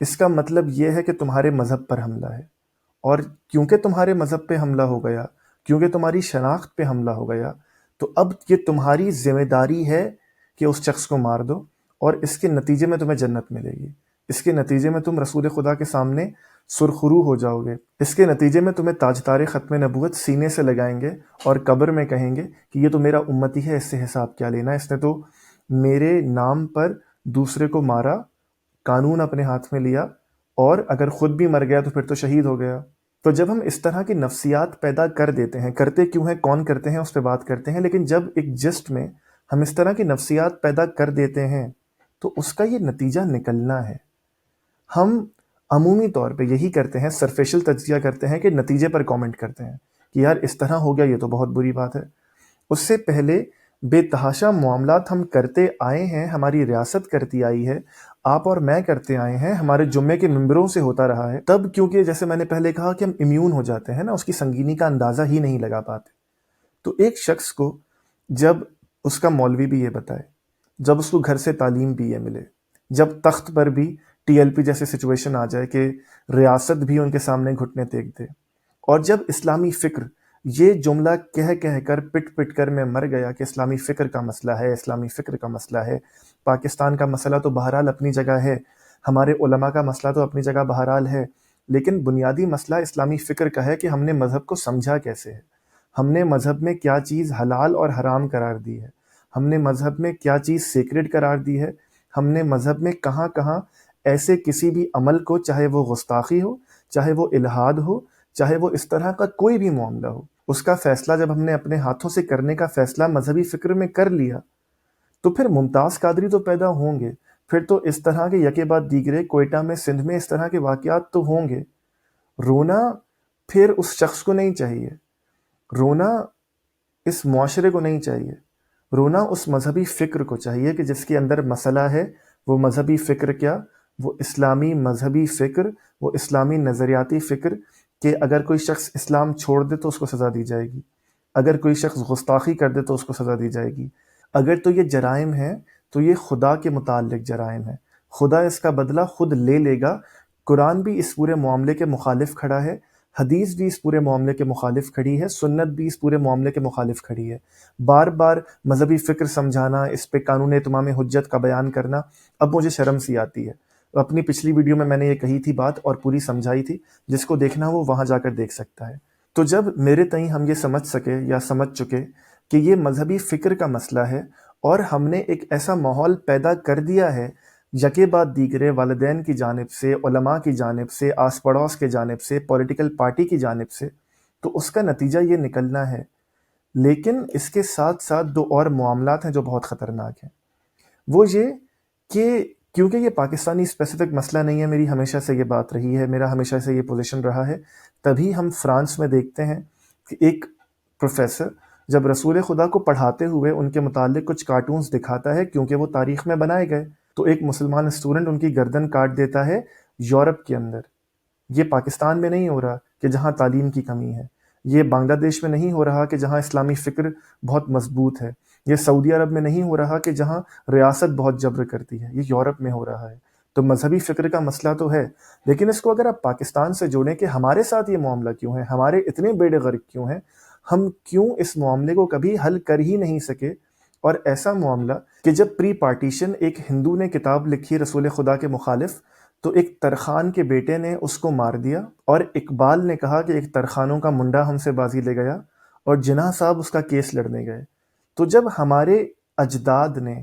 اس کا مطلب یہ ہے کہ تمہارے مذہب پر حملہ ہے، اور کیونکہ تمہارے مذہب پہ حملہ ہو گیا، کیونکہ تمہاری شناخت پہ حملہ ہو گیا، تو اب یہ تمہاری ذمہ داری ہے کہ اس شخص کو مار دو، اور اس کے نتیجے میں تمہیں جنت ملے گی، اس کے نتیجے میں تم رسول خدا کے سامنے سرخرو ہو جاؤ گے، اس کے نتیجے میں تمہیں تاجدار ختم نبوت سینے سے لگائیں گے اور قبر میں کہیں گے کہ یہ تو میرا امتی ہے، اس سے حساب کیا لینا، اس نے تو میرے نام پر دوسرے کو مارا، قانون اپنے ہاتھ میں لیا، اور اگر خود بھی مر گیا تو پھر تو شہید ہو گیا۔ تو جب ہم اس طرح کی نفسیات پیدا کر دیتے ہیں، کرتے کیوں ہیں، کون کرتے ہیں، اس پہ بات کرتے ہیں، لیکن جب ایک جسٹ میں ہم اس طرح کی نفسیات پیدا کر دیتے ہیں تو اس کا یہ نتیجہ نکلنا ہے۔ ہم عمومی طور پہ یہی کرتے ہیں، سرفیشل تجزیہ کرتے ہیں کہ نتیجے پر کامنٹ کرتے ہیں کہ یار اس طرح ہو گیا، یہ تو بہت بری بات ہے۔ اس سے پہلے بے تحاشا معاملات ہم کرتے آئے ہیں، ہماری ریاست کرتی آئی ہے، آپ اور میں کرتے آئے ہیں، ہمارے جمعے کے ممبروں سے ہوتا رہا ہے، تب کیونکہ جیسے میں نے پہلے کہا کہ ہم امیون ہو جاتے ہیں نا، اس کی سنگینی کا اندازہ ہی نہیں لگا پاتے۔ تو ایک شخص کو جب اس کا مولوی بھی یہ بتائے، جب اس کو گھر سے تعلیم بھی یہ ملے، جب تخت پر بھی ٹی ایل پی جیسے سچویشن آ جائے کہ ریاست بھی ان کے سامنے گھٹنے ٹیک دے، اور جب اسلامی فکر یہ جملہ کہہ کر پٹ پٹ کر میں مر گیا کہ اسلامی فکر کا مسئلہ ہے، اسلامی فکر کا مسئلہ ہے، پاکستان کا مسئلہ تو بہرحال اپنی جگہ ہے، ہمارے علماء کا مسئلہ تو اپنی جگہ بہرحال ہے، لیکن بنیادی مسئلہ اسلامی فکر کا ہے کہ ہم نے مذہب کو سمجھا کیسے ہے، ہم نے مذہب میں کیا چیز حلال اور حرام قرار دی ہے، ہم نے مذہب میں کیا چیز سیکریڈ قرار دی ہے، ہم نے مذہب میں کہاں کہاں ایسے کسی بھی عمل کو، چاہے وہ گستاخی ہو، چاہے وہ الہاد ہو، چاہے وہ اس طرح کا کوئی بھی معاملہ ہو، اس کا فیصلہ جب ہم نے اپنے ہاتھوں سے کرنے کا فیصلہ مذہبی فکر میں کر لیا، تو پھر ممتاز قادری تو پیدا ہوں گے، پھر تو اس طرح کے یکے بعد دیگرے کوئٹہ میں، سندھ میں اس طرح کے واقعات تو ہوں گے۔ رونا پھر اس شخص کو نہیں چاہیے، رونا اس معاشرے کو نہیں چاہیے، رونا اس مذہبی فکر کو چاہیے کہ جس کے اندر مسئلہ ہے۔ وہ مذہبی فکر کیا؟ وہ اسلامی مذہبی فکر، وہ اسلامی نظریاتی فکر کہ اگر کوئی شخص اسلام چھوڑ دے تو اس کو سزا دی جائے گی، اگر کوئی شخص گستاخی کر دے تو اس کو سزا دی جائے گی، اگر تو یہ جرائم ہیں تو یہ خدا کے متعلق جرائم ہیں، خدا اس کا بدلہ خود لے لے گا۔ قرآن بھی اس پورے معاملے کے مخالف کھڑا ہے، حدیث بھی اس پورے معاملے کے مخالف کھڑی ہے، سنت بھی اس پورے معاملے کے مخالف کھڑی ہے۔ بار بار مذہبی فکر سمجھانا، اس پہ قانون اتمام حجت کا بیان کرنا، اب مجھے شرم سی آتی ہے۔ اپنی پچھلی ویڈیو میں نے یہ کہی تھی بات اور پوری سمجھائی تھی، جس کو دیکھنا وہ وہاں جا کر دیکھ سکتا ہے۔ تو جب میرے تئیں ہم یہ سمجھ سکے یا سمجھ چکے کہ یہ مذہبی فکر کا مسئلہ ہے، اور ہم نے ایک ایسا ماحول پیدا کر دیا ہے یکے بعد دیگرے، والدین کی جانب سے، علماء کی جانب سے، آس پڑوس کے جانب سے، پولیٹیکل پارٹی کی جانب سے، تو اس کا نتیجہ یہ نکلنا ہے۔ لیکن اس کے ساتھ ساتھ دو اور معاملات ہیں جو بہت خطرناک ہیں۔ وہ یہ کہ کیونکہ یہ پاکستانی اسپیسیفک مسئلہ نہیں ہے، میری ہمیشہ سے یہ بات رہی ہے، میرا ہمیشہ سے یہ پوزیشن رہا ہے، تبھی ہم فرانس میں دیکھتے ہیں کہ ایک پروفیسر جب رسول خدا کو پڑھاتے ہوئے ان کے متعلق کچھ کارٹونز دکھاتا ہے، کیونکہ وہ تاریخ میں بنائے گئے، تو ایک مسلمان اسٹوڈنٹ ان کی گردن کاٹ دیتا ہے یورپ کے اندر۔ یہ پاکستان میں نہیں ہو رہا کہ جہاں تعلیم کی کمی ہے، یہ بنگلہ دیش میں نہیں ہو رہا کہ جہاں اسلامی فکر بہت مضبوط ہے، یہ سعودی عرب میں نہیں ہو رہا کہ جہاں ریاست بہت جبر کرتی ہے، یہ یورپ میں ہو رہا ہے۔ تو مذہبی فکر کا مسئلہ تو ہے، لیکن اس کو اگر آپ پاکستان سے جوڑیں کہ ہمارے ساتھ یہ معاملہ کیوں ہے، ہمارے اتنے بیڑے غرق کیوں ہیں، ہم کیوں اس معاملے کو کبھی حل کر ہی نہیں سکے۔ اور ایسا معاملہ کہ جب پری پارٹیشن ایک ہندو نے کتاب لکھی رسول خدا کے مخالف، تو ایک ترخان کے بیٹے نے اس کو مار دیا، اور اقبال نے کہا کہ ایک ترخانوں کا منڈا ہم سے بازی لے گیا، اور جناح صاحب اس کا کیس لڑنے گئے۔ تو جب ہمارے اجداد نے،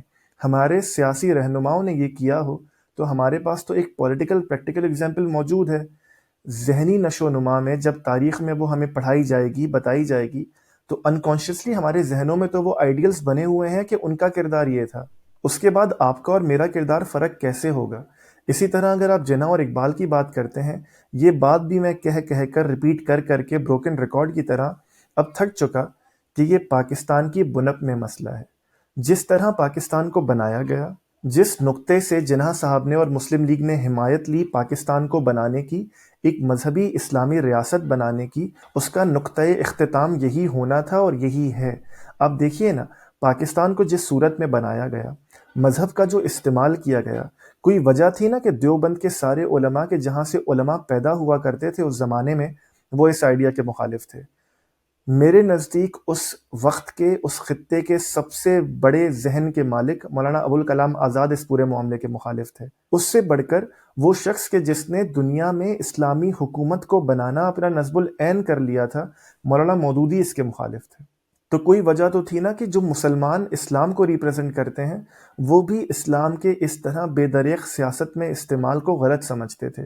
ہمارے سیاسی رہنماؤں نے یہ کیا ہو، تو ہمارے پاس تو ایک پولیٹیکل پریکٹیکل ایگزامپل موجود ہے۔ ذہنی نشو و نما میں جب تاریخ میں وہ ہمیں پڑھائی جائے گی، بتائی جائے گی، تو انکانشیسلی ہمارے ذہنوں میں تو وہ آئیڈیلز بنے ہوئے ہیں کہ ان کا کردار یہ تھا۔ اس کے بعد آپ کا اور میرا کردار فرق کیسے ہوگا؟ اسی طرح اگر آپ جناح اور اقبال کی بات کرتے ہیں، یہ بات بھی میں کہہ کر ریپیٹ کر کے بروکن ریکارڈ کی طرح اب تھک چکا کہ یہ پاکستان کی بنپ میں مسئلہ ہے۔ جس طرح پاکستان کو بنایا گیا، جس نقطے سے جناح صاحب نے اور مسلم لیگ نے حمایت لی پاکستان کو بنانے کی، ایک مذہبی اسلامی ریاست بنانے کی، اس کا نقطۂ اختتام یہی ہونا تھا اور یہی ہے۔ اب دیکھیے نا، پاکستان کو جس صورت میں بنایا گیا، مذہب کا جو استعمال کیا گیا، کوئی وجہ تھی نا کہ دیوبند کے سارے علماء کے جہاں سے علماء پیدا ہوا کرتے تھے اس زمانے میں، وہ اس آئیڈیا کے مخالف تھے۔ میرے نزدیک اس وقت کے، اس خطے کے سب سے بڑے ذہن کے مالک مولانا ابوالکلام آزاد اس پورے معاملے کے مخالف تھے۔ اس سے بڑھ کر وہ شخص کہ جس نے دنیا میں اسلامی حکومت کو بنانا اپنا نصب العین کر لیا تھا، مولانا مودودی اس کے مخالف تھے۔ تو کوئی وجہ تو تھی نا کہ جو مسلمان اسلام کو ریپرزنٹ کرتے ہیں وہ بھی اسلام کے اس طرح بے دریغ سیاست میں استعمال کو غلط سمجھتے تھے۔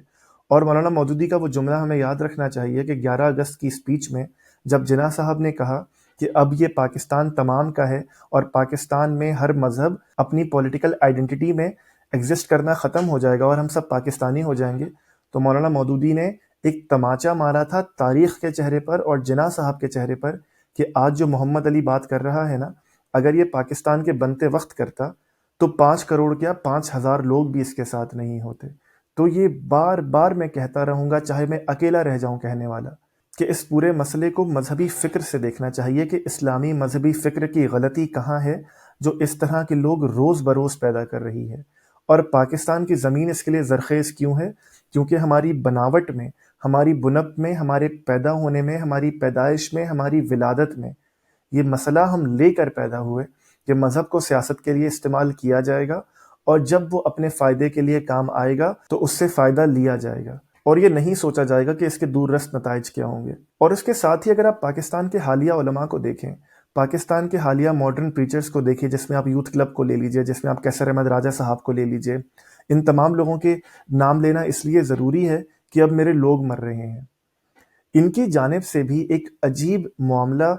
اور مولانا مودودی کا وہ جملہ ہمیں یاد رکھنا چاہیے کہ 11 اگست کی اسپیچ میں جب جناح صاحب نے کہا کہ اب یہ پاکستان تمام کا ہے اور پاکستان میں ہر مذہب اپنی پولیٹیکل آئیڈینٹی میں ایگزسٹ کرنا ختم ہو جائے گا اور ہم سب پاکستانی ہو جائیں گے، تو مولانا مودودی نے ایک تماچا مارا تھا تاریخ کے چہرے پر اور جناح صاحب کے چہرے پر کہ آج جو محمد علی بات کر رہا ہے نا، اگر یہ پاکستان کے بنتے وقت کرتا تو 5 کروڑ کیا 5,000 لوگ بھی اس کے ساتھ نہیں ہوتے۔ تو یہ بار بار میں کہتا رہوں گا، چاہے میں اکیلا رہ جاؤں کہنے والا، کہ اس پورے مسئلے کو مذہبی فکر سے دیکھنا چاہیے کہ اسلامی مذہبی فکر کی غلطی کہاں ہے جو اس طرح کے لوگ روز بروز پیدا کر رہی ہے۔ اور پاکستان کی زمین اس کے لیے زرخیز کیوں ہے؟ کیونکہ ہماری بناوٹ میں، ہماری بنپ میں، ہمارے پیدا ہونے میں، ہماری پیدائش میں، ہماری ولادت میں یہ مسئلہ ہم لے کر پیدا ہوئے کہ مذہب کو سیاست کے لیے استعمال کیا جائے گا، اور جب وہ اپنے فائدے کے لیے کام آئے گا تو اس سے فائدہ لیا جائے گا، اور یہ نہیں سوچا جائے گا کہ اس کے دور رس نتائج کیا ہوں گے۔ اور اس کے ساتھ ہی اگر آپ پاکستان کے حالیہ علماء کو دیکھیں، پاکستان کے حالیہ ماڈرن پریچرز کو دیکھیں، جس میں آپ یوتھ کلب کو لے لیجئے، جس میں آپ کیسر احمد راجہ صاحب کو لے لیجئے، ان تمام لوگوں کے نام لینا اس لیے ضروری ہے کہ اب میرے لوگ مر رہے ہیں۔ ان کی جانب سے بھی ایک عجیب معاملہ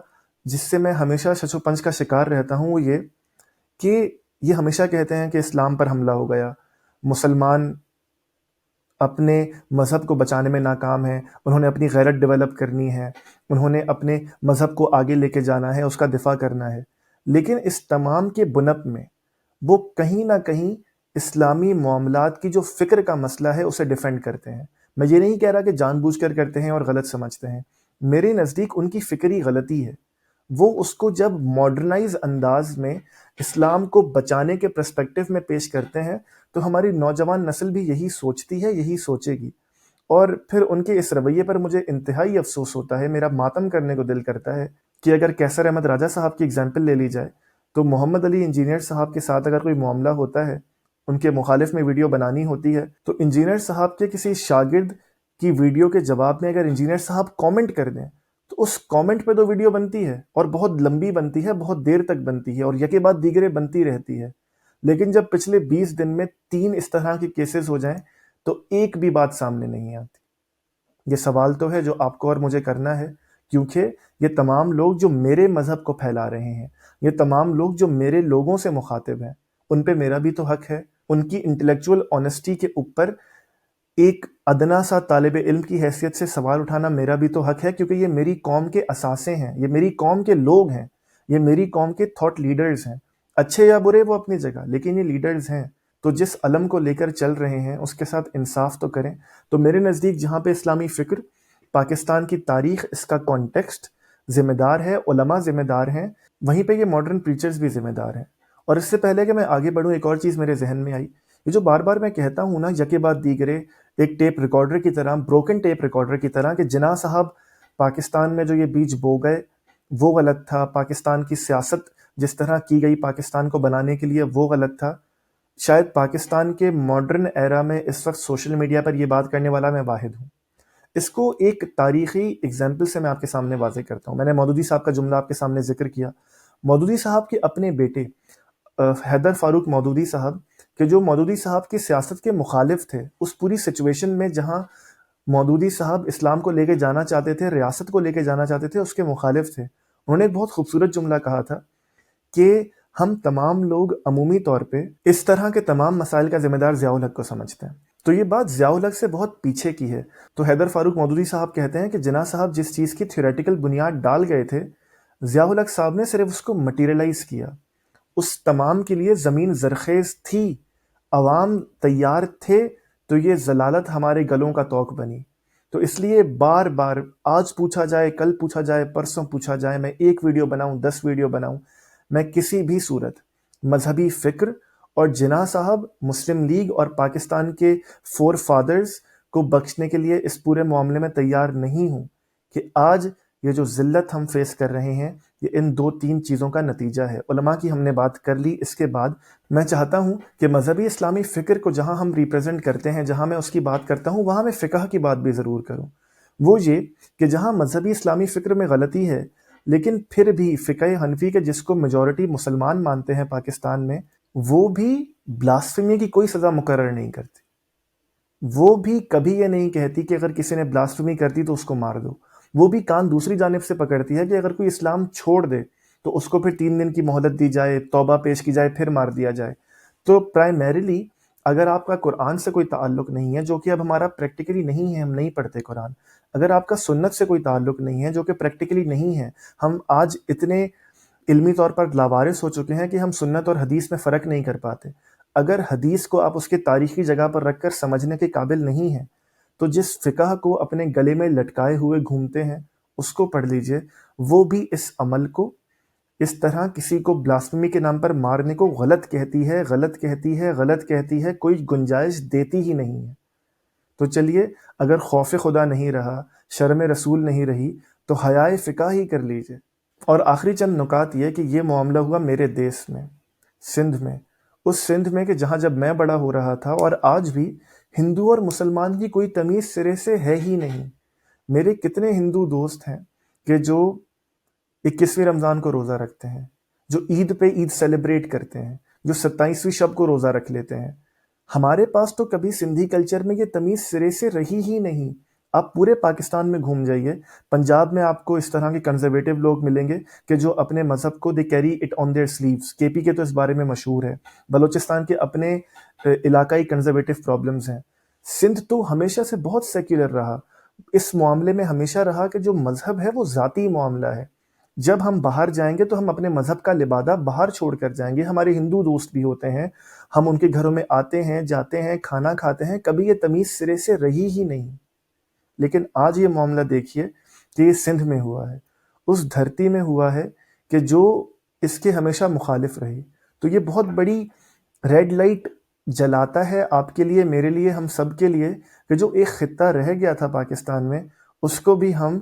جس سے میں ہمیشہ شش و پنج کا شکار رہتا ہوں، وہ یہ کہ یہ ہمیشہ کہتے ہیں کہ اسلام پر حملہ ہو گیا، مسلمان اپنے مذہب کو بچانے میں ناکام ہیں، انہوں نے اپنی غیرت ڈیولپ کرنی ہے، انہوں نے اپنے مذہب کو آگے لے کے جانا ہے، اس کا دفاع کرنا ہے۔ لیکن اس تمام کے بنپ میں وہ کہیں نہ کہیں اسلامی معاملات کی جو فکر کا مسئلہ ہے اسے ڈیفینڈ کرتے ہیں۔ میں یہ نہیں کہہ رہا کہ جان بوجھ کر کرتے ہیں اور غلط سمجھتے ہیں، میرے نزدیک ان کی فکری غلطی ہے۔ وہ اس کو جب ماڈرنائز انداز میں اسلام کو بچانے کے پرسپیکٹو میں پیش کرتے ہیں تو ہماری نوجوان نسل بھی یہی سوچتی ہے، یہی سوچے گی، اور پھر ان کے اس رویے پر مجھے انتہائی افسوس ہوتا ہے، میرا ماتم کرنے کو دل کرتا ہے کہ اگر کیسر احمد راجہ صاحب کی اگزامپل لے لی جائے تو محمد علی انجینئر صاحب کے ساتھ اگر کوئی معاملہ ہوتا ہے، ان کے مخالف میں ویڈیو بنانی ہوتی ہے، تو انجینئر صاحب کے کسی شاگرد کی ویڈیو کے جواب میں اگر انجینئر صاحب کامنٹ کر دیں تو اس کامنٹ پہ تو ویڈیو بنتی ہے اور بہت لمبی بنتی ہے، بہت دیر تک بنتی ہے اور یکے بعد دیگرے بنتی رہتی ہے۔ لیکن جب پچھلے 20 دن میں 3 اس طرح کے کیسز ہو جائیں تو ایک بھی بات سامنے نہیں آتی۔ یہ سوال تو ہے جو آپ کو اور مجھے کرنا ہے، کیونکہ یہ تمام لوگ جو میرے مذہب کو پھیلا رہے ہیں، یہ تمام لوگ جو میرے لوگوں سے مخاطب ہیں، ان پہ میرا بھی تو حق ہے۔ ان کی انٹلیکچوئل آنیسٹی کے اوپر ایک ادنا سا طالب علم کی حیثیت سے سوال اٹھانا میرا بھی تو حق ہے، کیونکہ یہ میری قوم کے اثاثے ہیں، یہ میری قوم کے لوگ ہیں، یہ میری قوم کے تھاٹ لیڈرز ہیں، اچھے یا برے وہ اپنی جگہ، لیکن یہ لیڈرز ہیں۔ تو جس علم کو لے کر چل رہے ہیں اس کے ساتھ انصاف تو کریں۔ تو میرے نزدیک جہاں پہ اسلامی فکر، پاکستان کی تاریخ، اس کا کانٹیکسٹ ذمہ دار ہے، علماء ذمہ دار ہیں، وہیں پہ یہ ماڈرن پریچرز بھی ذمہ دار ہیں۔ اور اس سے پہلے کہ میں آگے بڑھوں، ایک اور چیز میرے ذہن میں آئی، یہ جو بار بار میں کہتا ہوں نا، یکے بعد دیگرے، ایک ٹیپ ریکارڈر کی طرح، بروکن ٹیپ ریکارڈر کی طرح، کہ جناح صاحب پاکستان میں جو یہ بیج بو گئے وہ غلط تھا، پاکستان کی سیاست جس طرح کی گئی پاکستان کو بنانے کے لیے وہ غلط تھا۔ شاید پاکستان کے ماڈرن ایرا میں اس وقت سوشل میڈیا پر یہ بات کرنے والا میں واحد ہوں۔ اس کو ایک تاریخی اگزامپل سے میں آپ کے سامنے واضح کرتا ہوں۔ میں نے مودودی صاحب کا جملہ آپ کے سامنے ذکر کیا۔ مودودی صاحب کے اپنے بیٹے حیدر فاروق مودودی صاحب، کہ جو مودودی صاحب کی سیاست کے مخالف تھے، اس پوری سچویشن میں جہاں مودودی صاحب اسلام کو لے کے جانا چاہتے تھے، ریاست کو لے کے جانا چاہتے تھے، اس کے مخالف تھے، انہوں نے ایک بہت خوبصورت جملہ کہا تھا کہ ہم تمام لوگ عمومی طور پہ اس طرح کے تمام مسائل کا ذمہ دار ضیاء الحق کو سمجھتے ہیں۔ تو یہ بات ضیاء الحق سے بہت پیچھے کی ہے۔ تو حیدر فاروق مودودی صاحب کہتے ہیں کہ جناح صاحب جس چیز کی تھیوریٹیکل بنیاد ڈال گئے تھے، ضیاء الحق صاحب نے صرف اس کو مٹیریلائز کیا۔ اس تمام کے لیے زمین زرخیز تھی، عوام تیار تھے، تو یہ ضلالت ہمارے گلوں کا توق بنی۔ تو اس لیے بار بار آج پوچھا جائے، کل پوچھا جائے، پرسوں پوچھا جائے، میں 1 ویڈیو بناؤں، 10 ویڈیو بناؤں، میں کسی بھی صورت مذہبی فکر اور جناح صاحب مسلم لیگ اور پاکستان کے فور فادرز کو بخشنے کے لیے اس پورے معاملے میں تیار نہیں ہوں کہ آج یہ جو ذلت ہم فیس کر رہے ہیں یہ ان 2-3 چیزوں کا نتیجہ ہے۔ علماء کی ہم نے بات کر لی، اس کے بعد میں چاہتا ہوں کہ مذہبی اسلامی فکر کو جہاں ہم ریپرزینٹ کرتے ہیں، جہاں میں اس کی بات کرتا ہوں، وہاں میں فقہ کی بات بھی ضرور کروں۔ وہ یہ کہ جہاں مذہبی اسلامی فکر میں غلطی ہے، لیکن پھر بھی فقہ حنفی کے جس کو میجورٹی مسلمان مانتے ہیں پاکستان میں، وہ بھی بلاسفیمی کی کوئی سزا مقرر نہیں کرتی۔ وہ بھی کبھی یہ نہیں کہتی کہ اگر کسی نے بلاسفیمی کر دی تو اس کو مار دو۔ وہ بھی کان دوسری جانب سے پکڑتی ہے کہ اگر کوئی اسلام چھوڑ دے تو اس کو پھر 3 دن کی مہلت دی جائے، توبہ پیش کی جائے، پھر مار دیا جائے۔ تو پرائمریلی اگر آپ کا قرآن سے کوئی تعلق نہیں ہے، جو کہ اب ہمارا پریکٹیکلی نہیں ہے، ہم نہیں پڑھتے قرآن، اگر آپ کا سنت سے کوئی تعلق نہیں ہے، جو کہ پریکٹیکلی نہیں ہے، ہم آج اتنے علمی طور پر لاوارث ہو چکے ہیں کہ ہم سنت اور حدیث میں فرق نہیں کر پاتے۔ اگر حدیث کو آپ اس کے تاریخی جگہ پر رکھ کر سمجھنے کے قابل نہیں ہیں تو جس فقہ کو اپنے گلے میں لٹکائے ہوئے گھومتے ہیں اس کو پڑھ لیجئے۔ وہ بھی اس عمل کو، اس طرح کسی کو بلاسفیمی کے نام پر مارنے کو غلط کہتی ہے، غلط کہتی ہے، غلط کہتی ہے، کوئی گنجائش دیتی ہی نہیں ہے۔ تو چلیے، اگر خوف خدا نہیں رہا، شرم رسول نہیں رہی، تو حیائے فقہ ہی کر لیجئے۔ اور آخری چند نکات یہ کہ یہ معاملہ ہوا میرے دیس میں، سندھ میں، اس سندھ میں کہ جہاں جب میں بڑا ہو رہا تھا، اور آج بھی ہندو اور مسلمان کی کوئی تمیز سرے سے ہے ہی نہیں۔ میرے کتنے ہندو دوست ہیں کہ جو 21ویں رمضان کو روزہ رکھتے ہیں، جو عید پہ عید سیلیبریٹ کرتے ہیں، جو 27ویں شب کو روزہ رکھ لیتے ہیں۔ ہمارے پاس تو کبھی سندھی کلچر میں یہ تمیز سرے سے رہی ہی نہیں۔ آپ پورے پاکستان میں گھوم جائیے، پنجاب میں آپ کو اس طرح کے کنزرویٹو لوگ ملیں گے کہ جو اپنے مذہب کو they carry it on their sleeves. K P کے تو اس بارے میں مشہور ہے، بلوچستان کے اپنے علاقائی کنزرویٹو پرابلمز ہیں۔ سندھ تو ہمیشہ سے بہت سیکولر رہا، اس معاملے میں ہمیشہ رہا کہ جو مذہب ہے وہ ذاتی معاملہ ہے۔ جب ہم باہر جائیں گے تو ہم اپنے مذہب کا لبادہ باہر چھوڑ کر جائیں گے۔ ہمارے ہندو دوست بھی ہوتے ہیں، ہم ان کے گھروں میں آتے ہیں، جاتے ہیں، کھانا کھاتے ہیں، کبھی یہ تمیز سرے سے رہی ہی نہیں۔ لیکن آج یہ معاملہ دیکھیے کہ یہ سندھ میں ہوا ہے، اس دھرتی میں ہوا ہے کہ جو اس کے ہمیشہ مخالف رہی۔ تو یہ بہت بڑی ریڈ لائٹ جلاتا ہے آپ کے لیے، میرے لیے، ہم سب کے لیے، کہ جو ایک خطہ رہ گیا تھا پاکستان میں، اس کو بھی ہم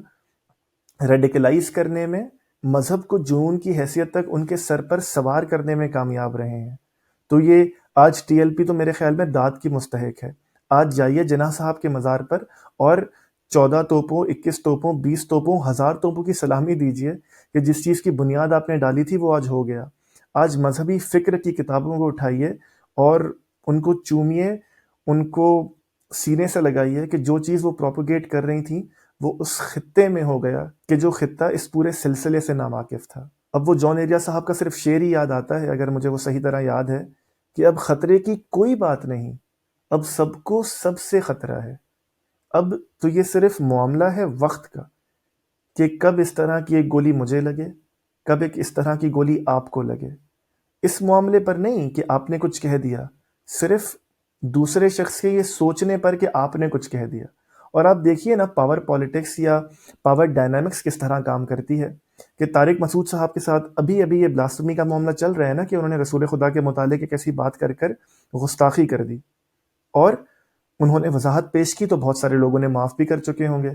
ریڈیکلائز کرنے میں، مذہب کو جنون کی حیثیت تک ان کے سر پر سوار کرنے میں کامیاب رہے ہیں۔ تو یہ آج ٹی ایل پی تو میرے خیال میں داد کی مستحق ہے۔ آج جائیے جناح صاحب کے مزار پر اور 14 توپوں، 21 توپوں، 20 توپوں، 1000 توپوں کی سلامی دیجیے کہ جس چیز کی بنیاد آپ نے ڈالی تھی وہ آج ہو گیا۔ آج مذہبی فکر کی کتابوں کو اٹھائیے اور ان کو چومیے، ان کو سینے سے لگائیے کہ جو چیز وہ پروپوگیٹ کر رہی تھیں وہ اس خطے میں ہو گیا کہ جو خطہ اس پورے سلسلے سے ناواقف تھا۔ اب وہ جان ایریا صاحب کا صرف شعر ہی یاد آتا ہے، اگر مجھے وہ صحیح طرح یاد ہے، کہ اب خطرے کی کوئی بات نہیں، اب سب کو سب سے خطرہ ہے۔ اب تو یہ صرف معاملہ ہے وقت کا کہ کب اس طرح کی ایک گولی مجھے لگے، کب ایک اس طرح کی گولی آپ کو لگے۔ اس معاملے پر نہیں کہ آپ نے کچھ کہہ دیا، صرف دوسرے شخص کے یہ سوچنے پر کہ آپ نے کچھ کہہ دیا۔ اور آپ دیکھیے نا پاور پالیٹکس یا پاور ڈائنامکس کس طرح کام کرتی ہے، کہ طارق مسعود صاحب کے ساتھ ابھی یہ بلاسفیمی کا معاملہ چل رہا ہے نا، کہ انہوں نے رسول خدا کے متعلق ایک ایسی بات کر کر گستاخی کر دی، اور انہوں نے وضاحت پیش کی تو بہت سارے لوگوں نے معاف بھی کر چکے ہوں گے۔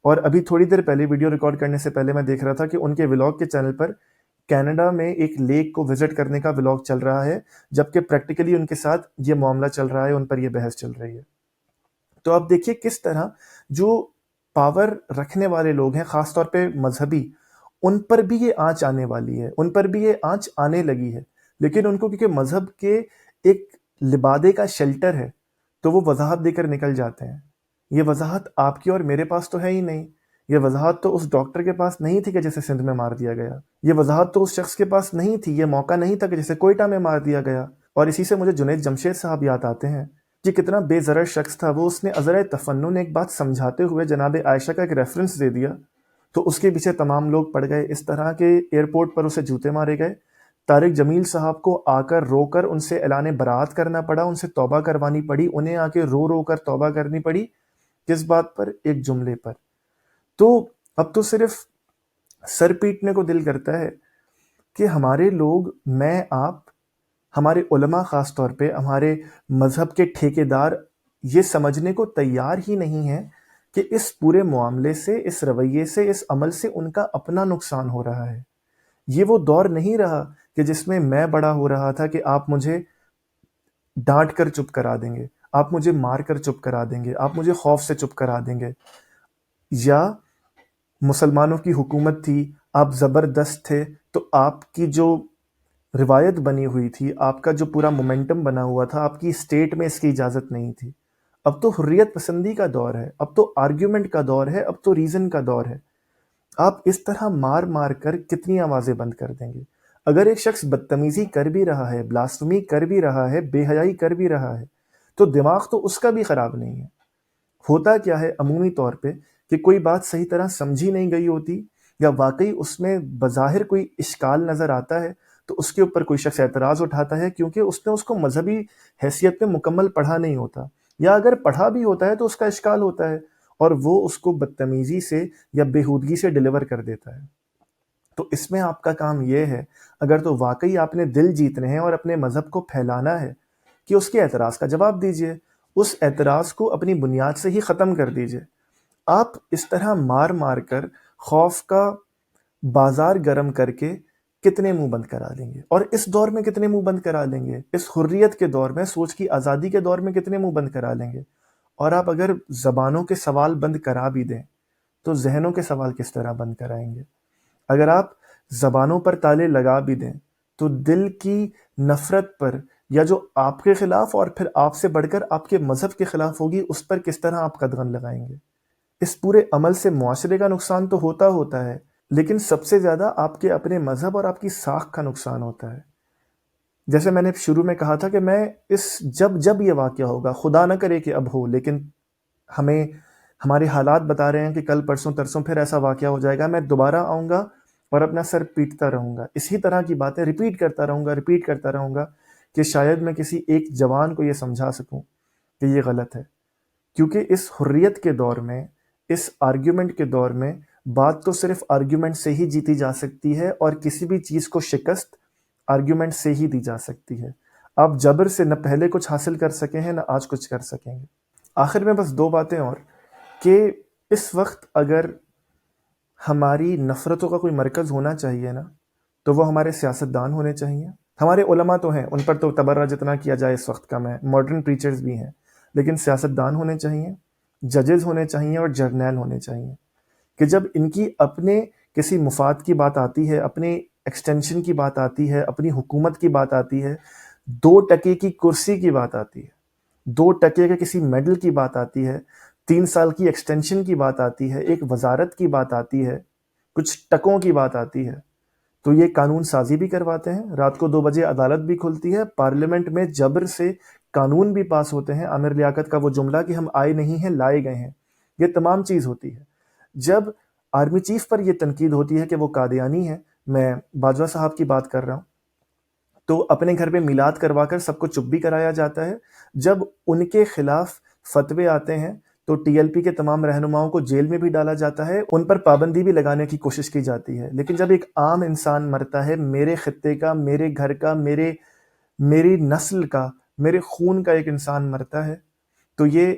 اور ابھی تھوڑی دیر پہلے ویڈیو ریکارڈ کرنے سے پہلے میں دیکھ رہا تھا کہ ان کے ولاگ کے چینل پر کینیڈا میں ایک لیک کو وزٹ کرنے کا ولاگ چل رہا ہے، جبکہ پریکٹیکلی ان کے ساتھ یہ معاملہ چل رہا ہے، ان پر یہ بحث چل رہی ہے۔ تو آپ دیکھیے کس طرح جو پاور رکھنے والے لوگ ہیں، خاص طور پہ مذہبی، ان پر بھی یہ آنچ آنے والی ہے، ان پر بھی یہ آنچ آنے لگی ہے، لیکن ان کو کیونکہ مذہب کے ایک لبادے کا شیلٹر ہے تو وہ وضاحت دے کر نکل جاتے ہیں۔ یہ وضاحت آپ کی اور میرے پاس تو ہے ہی نہیں، یہ وضاحت تو اس ڈاکٹر کے پاس نہیں تھی کہ جسے سندھ میں مار دیا گیا، یہ وضاحت تو اس شخص کے پاس نہیں تھی، یہ موقع نہیں تھا کہ جسے کوئٹہ میں مار دیا گیا۔ اور اسی سے مجھے جنید جمشید صاحب یاد آتے ہیں کہ کتنا بے ضرر شخص تھا وہ، اس نے عذرۂ تفنن ایک بات سمجھاتے ہوئے جناب عائشہ کا ایک ریفرنس دے دیا تو اس کے پیچھے تمام لوگ پڑ گئے، اس طرح کے ایئرپورٹ پر اسے جوتے مارے گئے۔ طارق جمیل صاحب کو آ کر رو کر ان سے اعلان برات کرنا پڑا، ان سے توبہ کروانی پڑی، انہیں آ کے رو رو کر توبہ کرنی پڑی۔ کس بات پر؟ ایک جملے پر۔ تو اب تو صرف سر پیٹنے کو دل کرتا ہے کہ ہمارے لوگ، میں، آپ، ہمارے علماء خاص طور پہ ہمارے مذہب کے ٹھیکیدار یہ سمجھنے کو تیار ہی نہیں ہیں کہ اس پورے معاملے سے، اس رویے سے، اس عمل سے ان کا اپنا نقصان ہو رہا ہے۔ یہ وہ دور نہیں رہا کہ جس میں میں بڑا ہو رہا تھا کہ آپ مجھے ڈانٹ کر چپ کرا دیں گے، آپ مجھے مار کر چپ کرا دیں گے، آپ مجھے خوف سے چپ کرا دیں گے، یا مسلمانوں کی حکومت تھی، آپ زبردست تھے، تو آپ کی جو روایت بنی ہوئی تھی، آپ کا جو پورا مومنٹم بنا ہوا تھا، آپ کی اسٹیٹ میں اس کی اجازت نہیں تھی۔ اب تو حریت پسندی کا دور ہے، اب تو آرگیومنٹ کا دور ہے، اب تو ریزن کا دور ہے۔ آپ اس طرح مار مار کر کتنی آوازیں بند کر دیں گے؟ اگر ایک شخص بدتمیزی کر بھی رہا ہے، بلاسفمی کر بھی رہا ہے، بے حیائی کر بھی رہا ہے، تو دماغ تو اس کا بھی خراب نہیں ہے۔ ہوتا کیا ہے عمومی طور پہ کہ کوئی بات صحیح طرح سمجھی نہیں گئی ہوتی، یا واقعی اس میں بظاہر کوئی اشکال نظر آتا ہے، تو اس کے اوپر کوئی شخص اعتراض اٹھاتا ہے کیونکہ اس نے اس کو مذہبی حیثیت میں مکمل پڑھا نہیں ہوتا، یا اگر پڑھا بھی ہوتا ہے تو اس کا اشکال ہوتا ہے، اور وہ اس کو بدتمیزی سے یا بےہودگی سے ڈیلیور کر دیتا ہے۔ تو اس میں آپ کا کام یہ ہے، اگر تو واقعی آپ نے دل جیتنے ہیں اور اپنے مذہب کو پھیلانا ہے، کہ اس کے اعتراض کا جواب دیجئے، اس اعتراض کو اپنی بنیاد سے ہی ختم کر دیجئے۔ آپ اس طرح مار مار کر خوف کا بازار گرم کر کے کتنے منہ بند کرا لیں گے؟ اور اس دور میں کتنے منہ بند کرا لیں گے؟ اس حریت کے دور میں، سوچ کی آزادی کے دور میں کتنے منہ بند کرا لیں گے؟ اور آپ اگر زبانوں کے سوال بند کرا بھی دیں تو ذہنوں کے سوال کس طرح بند کرائیں گے؟ اگر آپ زبانوں پر تالے لگا بھی دیں تو دل کی نفرت پر، یا جو آپ کے خلاف اور پھر آپ سے بڑھ کر آپ کے مذہب کے خلاف ہوگی، اس پر کس طرح آپ قدغن لگائیں گے؟ اس پورے عمل سے معاشرے کا نقصان تو ہوتا ہے، لیکن سب سے زیادہ آپ کے اپنے مذہب اور آپ کی ساکھ کا نقصان ہوتا ہے۔ جیسے میں نے شروع میں کہا تھا کہ میں جب یہ واقعہ ہوگا، خدا نہ کرے کہ اب ہو، لیکن ہمیں ہمارے حالات بتا رہے ہیں کہ کل پرسوں ترسوں پھر ایسا واقعہ ہو جائے گا، میں دوبارہ آؤں گا اور اپنا سر پیٹتا رہوں گا، اسی طرح کی باتیں ریپیٹ کرتا رہوں گا کہ شاید میں کسی ایک جوان کو یہ سمجھا سکوں کہ یہ غلط ہے۔ کیونکہ اس حریت کے دور میں، اس آرگیومنٹ کے دور میں، بات تو صرف آرگیومنٹ سے ہی جیتی جا سکتی ہے، اور کسی بھی چیز کو شکست آرگیومنٹ سے ہی دی جا سکتی ہے۔ آپ جبر سے نہ پہلے کچھ حاصل کر سکے ہیں، نہ آج کچھ کر سکیں گے۔ آخر میں بس دو باتیں اور، کہ اس وقت اگر ہماری نفرتوں کا کوئی مرکز ہونا چاہیے نا، تو وہ ہمارے سیاستدان ہونے چاہیے۔ ہمارے علماء تو ہیں، ان پر تو تبرہ جتنا کیا جائے اس وقت کم ہے، ماڈرن پریچرز بھی ہیں، لیکن سیاستدان ہونے چاہیے، ججز ہونے چاہیے، اور جرنیل ہونے چاہیے، کہ جب ان کی اپنے کسی مفاد کی بات آتی ہے، اپنے ایکسٹینشن کی بات آتی ہے، اپنی حکومت کی بات آتی ہے، 2% کی کرسی کی بات آتی ہے، 2% کے کسی میڈل کی بات آتی ہے، 3 سال کی ایکسٹینشن کی بات آتی ہے، ایک وزارت کی بات آتی ہے، کچھ ٹکوں کی بات آتی ہے، تو یہ قانون سازی بھی کرواتے ہیں، رات کو 2 بجے عدالت بھی کھلتی ہے، پارلیمنٹ میں جبر سے قانون بھی پاس ہوتے ہیں، عامر لیاقت کا وہ جملہ کہ ہم آئے نہیں ہیں لائے گئے ہیں، یہ تمام چیز ہوتی ہے۔ جب آرمی چیف پر یہ تنقید ہوتی ہے کہ وہ قادیانی ہے، میں باجوہ صاحب کی بات کر رہا ہوں، تو اپنے گھر پہ میلاد کروا کر سب کو چپ بھی کرایا جاتا ہے۔ جب ان کے خلاف فتوے آتے ہیں تو ٹی ایل پی کے تمام رہنماؤں کو جیل میں بھی ڈالا جاتا ہے، ان پر پابندی بھی لگانے کی کوشش کی جاتی ہے۔ لیکن جب ایک عام انسان مرتا ہے، میرے خطے کا، میرے گھر کا، میری نسل کا، میرے خون کا ایک انسان مرتا ہے، تو یہ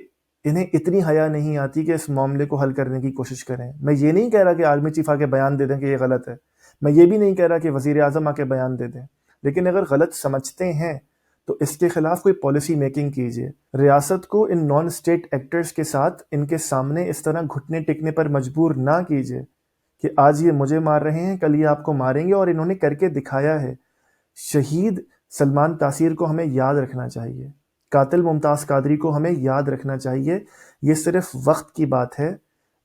انہیں اتنی حیا نہیں آتی کہ اس معاملے کو حل کرنے کی کوشش کریں۔ میں یہ نہیں کہہ رہا کہ آرمی چیف آ کے بیان دے دیں کہ یہ غلط ہے، میں یہ بھی نہیں کہہ رہا کہ وزیر اعظم آ کے بیان دے دیں، لیکن اگر غلط سمجھتے ہیں تو اس کے خلاف کوئی پالیسی میکنگ کیجیے۔ ریاست کو ان نان اسٹیٹ ایکٹرز کے ساتھ ان کے سامنے اس طرح گھٹنے ٹکنے پر مجبور نہ کیجیے کہ آج یہ مجھے مار رہے ہیں، کل یہ آپ کو ماریں گے، اور انہوں نے کر کے دکھایا ہے۔ شہید سلمان تاثیر کو ہمیں یاد رکھنا چاہیے، قاتل ممتاز قادری کو ہمیں یاد رکھنا چاہیے۔ یہ صرف وقت کی بات ہے،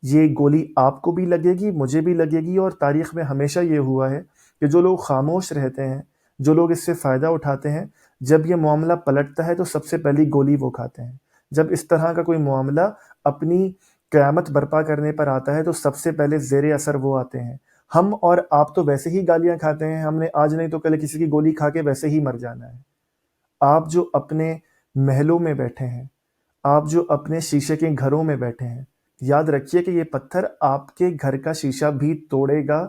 یہ گولی آپ کو بھی لگے گی، مجھے بھی لگے گی، اور تاریخ میں ہمیشہ یہ ہوا ہے کہ جو لوگ خاموش رہتے ہیں، جو لوگ اس سے فائدہ اٹھاتے ہیں، جب یہ معاملہ پلٹتا ہے تو سب سے پہلی گولی وہ کھاتے ہیں۔ جب اس طرح کا کوئی معاملہ اپنی قیامت برپا کرنے پر آتا ہے تو سب سے پہلے زیر اثر وہ آتے ہیں۔ ہم اور آپ تو ویسے ہی گالیاں کھاتے ہیں، ہم نے آج نہیں تو کل کسی کی گولی کھا کے ویسے ہی مر جانا ہے۔ آپ جو اپنے محلوں میں بیٹھے ہیں، آپ جو اپنے شیشے کے گھروں میں بیٹھے ہیں، یاد رکھیے کہ یہ پتھر آپ کے گھر کا شیشہ بھی توڑے گا،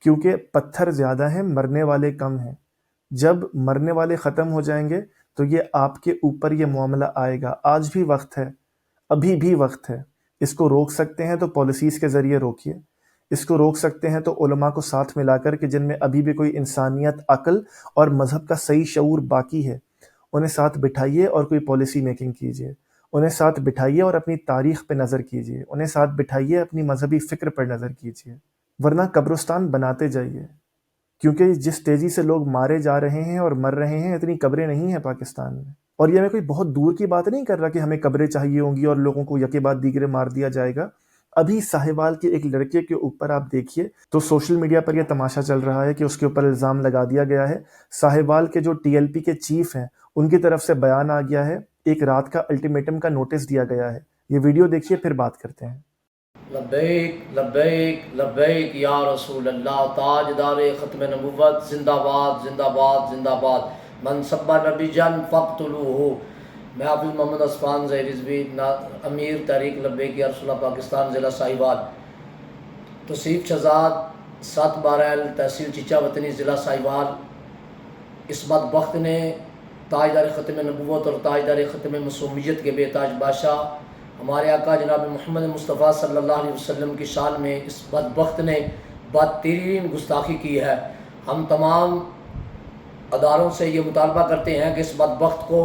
کیونکہ پتھر زیادہ ہیں، مرنے والے کم ہیں۔ جب مرنے والے ختم ہو جائیں گے تو یہ آپ کے اوپر یہ معاملہ آئے گا. آج بھی وقت ہے، ابھی بھی وقت ہے. اس کو روک سکتے ہیں تو پالیسیز کے ذریعے روکیے. اس کو روک سکتے ہیں تو علماء کو ساتھ ملا کر کہ جن میں ابھی بھی کوئی انسانیت، عقل اور مذہب کا صحیح شعور باقی ہے، انہیں ساتھ بٹھائیے اور کوئی پالیسی میکنگ کیجیے. انہیں ساتھ بٹھائیے اور اپنی تاریخ پہ نظر کیجیے. انہیں ساتھ بٹھائیے، اپنی مذہبی فکر پر نظر کیجیے. ورنہ قبرستان بناتے جائیے، کیونکہ جس تیزی سے لوگ مارے جا رہے ہیں اور مر رہے ہیں، اتنی قبریں نہیں ہیں پاکستان میں. اور یہ میں کوئی بہت دور کی بات نہیں کر رہا کہ ہمیں قبریں چاہیے ہوں گی اور لوگوں کو یکے بعد دیگرے مار دیا جائے گا. ابھی ساہیوال کے ایک لڑکے کے اوپر آپ دیکھیے تو سوشل میڈیا پر یہ تماشا چل رہا ہے کہ اس کے اوپر الزام لگا دیا گیا ہے. ساہیوال کے جو ٹی ایل پی کے چیف ہیں ان کی طرف سے بیان آ گیا ہے، ایک رات کا الٹیمیٹم کا نوٹس دیا گیا ہے. یہ ویڈیو دیکھیے پھر بات کرتے ہیں. لبیک لبیک لبیک یا رسول اللہ، تاجدار ختم نبوت، زندہ باد زندہ باد زندہ باد. من سب نبی جن فقتلوہ. میں حافظ محمد عثمان ظہیر رضوی، امیر تحریک لبیک یا رسول اللہ پاکستان، ضلع ساہیوال. توصیف شہزاد 7 بارہل، تحصیل چچا وطنی، ضلع ساہیوال. اس بدبخت نے تاجدار ختم نبوت اور تاجدار ختم معصومیت کے بے تاج بادشاہ ہمارے آقا جناب محمد مصطفیٰ صلی اللہ علیہ وسلم کی شان میں اس بدبخت نے بدترین گستاخی کی ہے. ہم تمام اداروں سے یہ مطالبہ کرتے ہیں کہ اس بدبخت کو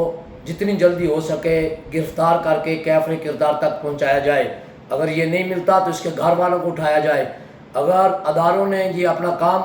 جتنی جلدی ہو سکے گرفتار کر کے کیفر کردار تک پہنچایا جائے. اگر یہ نہیں ملتا تو اس کے گھر والوں کو اٹھایا جائے. اگر اداروں نے یہ اپنا کام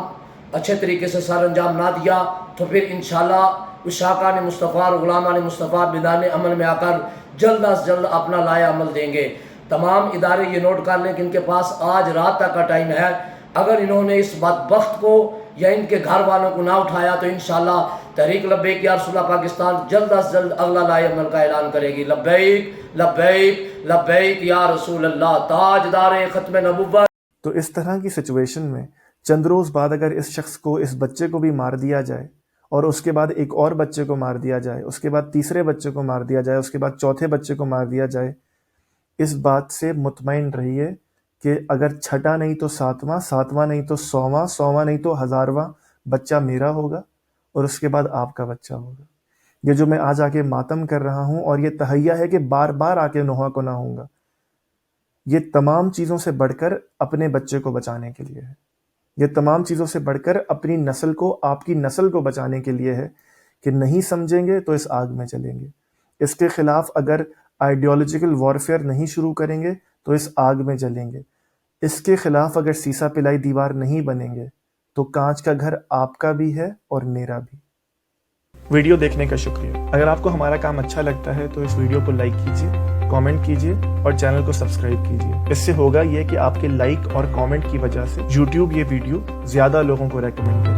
اچھے طریقے سے سر انجام نہ دیا تو پھر انشاءاللہ عشاقان مصطفیٰ اور غلامان مصطفیٰ میدان عمل میں آ کر جلد از جلد اپنا لائے عمل دیں گے. تمام ادارے یہ نوٹ کر لیں کہ ان کے پاس آج رات تک کا ٹائم ہے. اگر انہوں نے اس بدبخت کو یا ان کے گھر والوں کو نہ اٹھایا تو انشاءاللہ تحریک لبیک یا رسول اللہ پاکستان جلد از جلد اگلا لائے عمل کا اعلان کرے گی. لبیک لبیک لبیک یا رسول اللہ، تاجدار ختم نبوت. تو اس طرح کی سچویشن میں چند روز بعد اگر اس شخص کو، اس بچے کو بھی مار دیا جائے اور اس کے بعد ایک اور بچے کو مار دیا جائے، اس کے بعد تیسرے بچے کو مار دیا جائے، اس کے بعد چوتھے بچے کو مار دیا جائے، اس بات سے مطمئن رہیے کہ اگر چھٹا نہیں تو ساتواں، ساتواں نہیں تو سوواں، سوواں نہیں تو ہزارواں بچہ میرا ہوگا اور اس کے بعد آپ کا بچہ ہوگا. یہ جو میں آج آ کے ماتم کر رہا ہوں اور یہ تہیہ ہے کہ بار بار آ کے نوحہ کو نہ ہوں گا، یہ تمام چیزوں سے بڑھ کر اپنے بچے کو بچانے کے لیے ہے. یہ تمام چیزوں سے بڑھ کر اپنی نسل کو، آپ کی نسل کو بچانے کے لیے ہے کہ نہیں سمجھیں گے تو اس آگ میں چلیں گے. اس کے خلاف اگر آئیڈیالوجیکل وارفیئر نہیں شروع کریں گے تو اس آگ میں جلیں گے. اس کے خلاف اگر سیسا پلائی دیوار نہیں بنیں گے تو کانچ کا گھر آپ کا بھی ہے اور میرا بھی. ویڈیو دیکھنے کا شکریہ. اگر آپ کو ہمارا کام اچھا لگتا ہے تو اس ویڈیو کو لائک کیجیے، کامنٹ کیجیے اور چینل کو سبسکرائب کیجیے. اس سے ہوگا یہ کہ آپ کے لائک اور کامنٹ کی وجہ سے یوٹیوب یہ ویڈیو زیادہ لوگوں کو ریکمنڈ کرے.